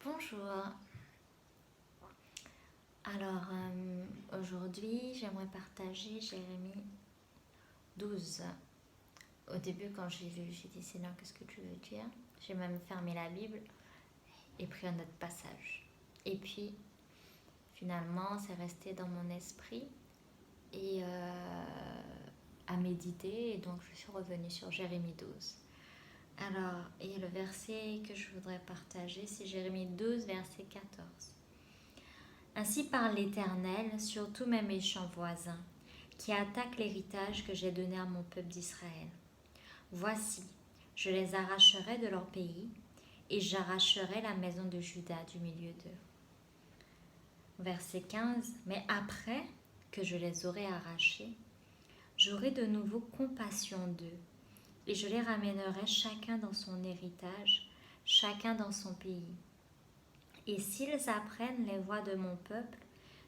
Bonjour. Alors, aujourd'hui, j'aimerais partager Jérémie 12. Au début, quand j'ai lu, j'ai dit Seigneur, qu'est-ce que tu veux dire? J'ai même fermé la Bible et pris un autre passage. Et puis, finalement, c'est resté dans mon esprit et à méditer. Et donc, je suis revenue sur Jérémie 12. Alors, et le verset que je voudrais partager, c'est Jérémie 12, verset 14. Ainsi parle l'Éternel sur tous mes méchants voisins, qui attaquent l'héritage que j'ai donné à mon peuple d'Israël. Voici, je les arracherai de leur pays, et j'arracherai la maison de Juda du milieu d'eux. Verset 15. Mais après que je les aurai arrachés, j'aurai de nouveau compassion d'eux, et je les ramènerai chacun dans son héritage, chacun dans son pays. Et s'ils apprennent les voies de mon peuple,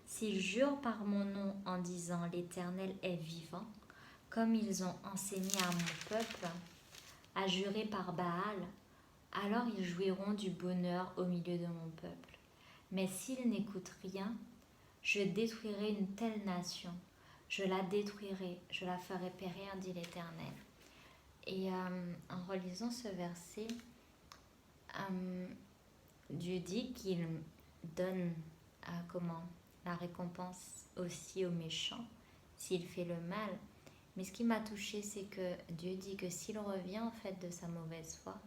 s'ils jurent par mon nom en disant l'Éternel est vivant, comme ils ont enseigné à mon peuple à jurer par Baal, alors ils jouiront du bonheur au milieu de mon peuple. Mais s'ils n'écoutent rien, je détruirai une telle nation, je la détruirai, je la ferai périr, dit l'Éternel. Et en relisant ce verset, Dieu dit qu'il donne la récompense aussi aux méchants s'il fait le mal. Mais ce qui m'a touchée, c'est que Dieu dit que s'il revient en fait de sa mauvaise foi,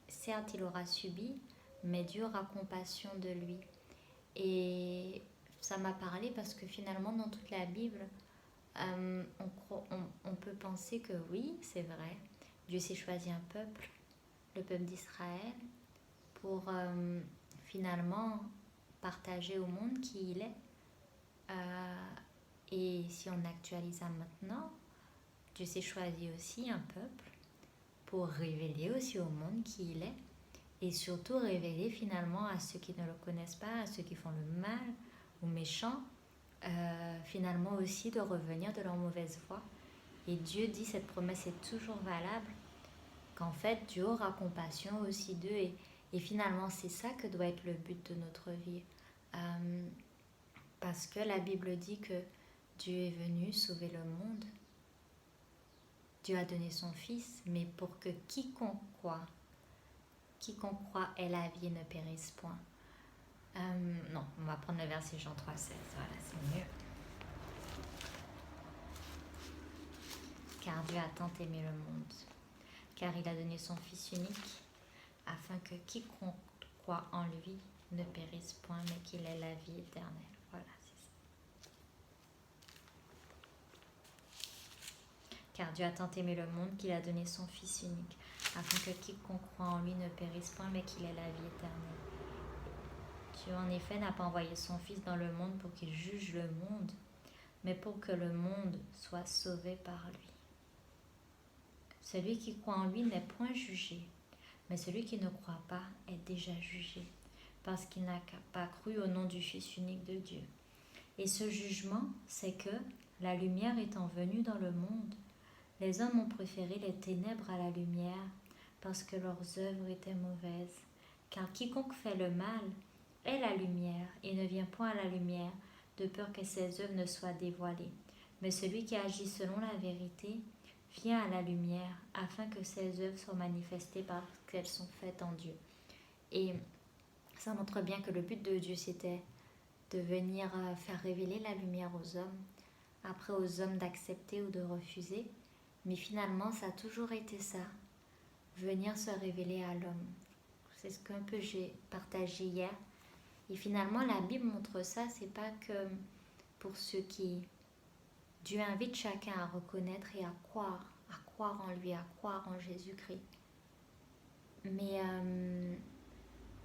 certes il aura subi, mais Dieu aura compassion de lui. Et ça m'a parlé parce que finalement dans toute la Bible, on peut penser que oui, c'est vrai, Dieu s'est choisi un peuple, le peuple d'Israël, pour finalement partager au monde qui il est. Et si on actualise ça maintenant, Dieu s'est choisi aussi un peuple pour révéler aussi au monde qui il est, et surtout révéler finalement à ceux qui ne le connaissent pas, à ceux qui font le mal ou méchants, finalement aussi de revenir de leur mauvaise foi. Et Dieu dit, cette promesse est toujours valable, qu'en fait Dieu aura compassion aussi d'eux, et finalement c'est ça que doit être le but de notre vie, parce que la Bible dit que Dieu est venu sauver le monde. Dieu a donné son Fils, mais pour que quiconque croit ait la vie et ne périsse point. Non, on va prendre le verset Jean 3,16, voilà, c'est mieux. Car Dieu a tant aimé le monde, car il a donné son Fils unique, afin que quiconque croit en lui ne périsse point, mais qu'il ait la vie éternelle. Voilà, c'est ça. Car Dieu a tant aimé le monde qu'il a donné son Fils unique, afin que quiconque croit en lui ne périsse point, mais qu'il ait la vie éternelle. Dieu en effet n'a pas envoyé son Fils dans le monde pour qu'il juge le monde, mais pour que le monde soit sauvé par lui. Celui qui croit en lui n'est point jugé, mais celui qui ne croit pas est déjà jugé, parce qu'il n'a pas cru au nom du Fils unique de Dieu. Et ce jugement, c'est que, la lumière étant venue dans le monde, les hommes ont préféré les ténèbres à la lumière, parce que leurs œuvres étaient mauvaises. Car quiconque fait le mal est la lumière, et ne vient point à la lumière, de peur que ses œuvres ne soient dévoilées. Mais celui qui agit selon la vérité vient à la lumière, afin que ses œuvres soient manifestées parce qu'elles sont faites en Dieu. Et ça montre bien que le but de Dieu, c'était de venir faire révéler la lumière aux hommes, après aux hommes d'accepter ou de refuser. Mais finalement, ça a toujours été ça, venir se révéler à l'homme. C'est ce qu'un peu j'ai partagé hier. Et finalement, la Bible montre ça, c'est pas que pour ceux qui... Dieu invite chacun à reconnaître et à croire en lui, à croire en Jésus-Christ. Mais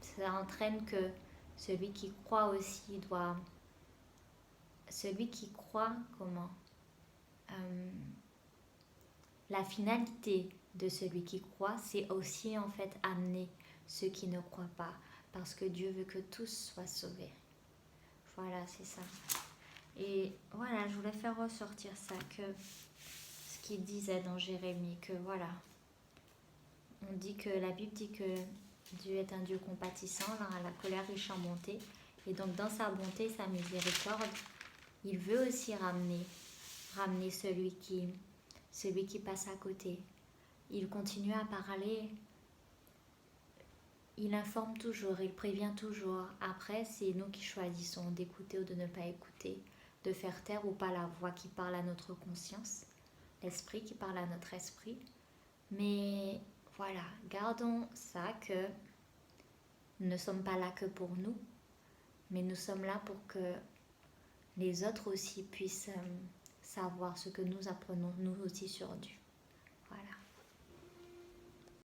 ça entraîne que celui qui croit aussi doit... Celui qui croit, la finalité de celui qui croit, c'est aussi en fait amener ceux qui ne croient pas, parce que Dieu veut que tous soient sauvés. Voilà, c'est ça. Et voilà, je voulais faire ressortir ça, que ce qu'il disait dans Jérémie, que voilà, on dit que la Bible dit que Dieu est un Dieu compatissant, dans la colère il chante bonté. Et donc dans sa bonté, sa miséricorde, il veut aussi ramener celui qui passe à côté. Il continue à parler, il informe toujours, il prévient toujours. Après, c'est nous qui choisissons d'écouter ou de ne pas écouter, de faire taire ou pas la voix qui parle à notre conscience, l'esprit qui parle à notre esprit. Mais voilà, gardons ça que nous ne sommes pas là que pour nous, mais nous sommes là pour que les autres aussi puissent savoir ce que nous apprenons nous aussi sur Dieu.